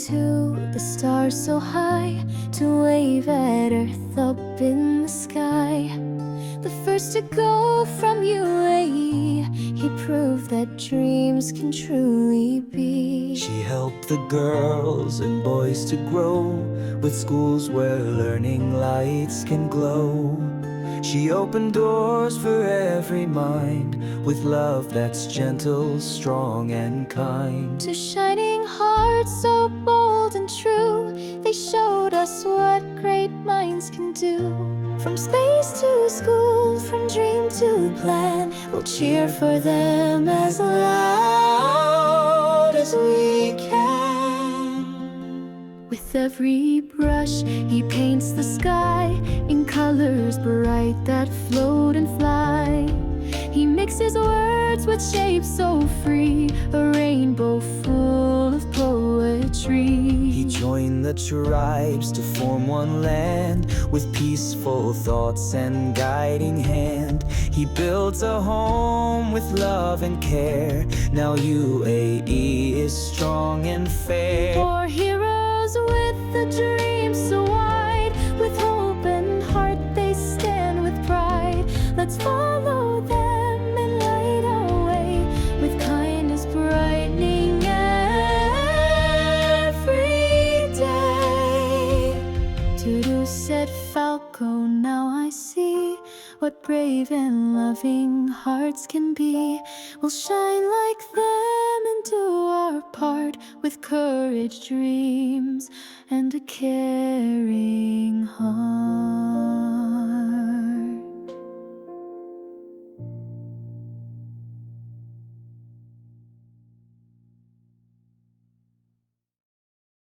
to the stars so high, to wave at Earth up in the sky. The first to go from UAE, he proved that dreams can truly be. She helped the girls and boys to grow with schools where learning lights can glow. She opened doors for every mind with love that's gentle, strong and kind. To shining hearts so bold and true, they showed us what great minds can do. From space to school, from dream to plan, we'll cheer for them as loud as we can. With every brush, he paints the sky in colors bright that float and fly. He mixes words with shapes so free, a rainbow full of poetry. He joined the tribes to form one land with peaceful thoughts and guiding hand. He built a home with love and care. Now UAE is strong and fair. For heroes with a dream so wide, with hope and heart they stand with pride. Let's follow them and light our way, with kindness brightening every day. Ttuttu said, Falco, now I see what brave and loving hearts can be. We'll shine like them and do our part, with courage, dreams, and a caring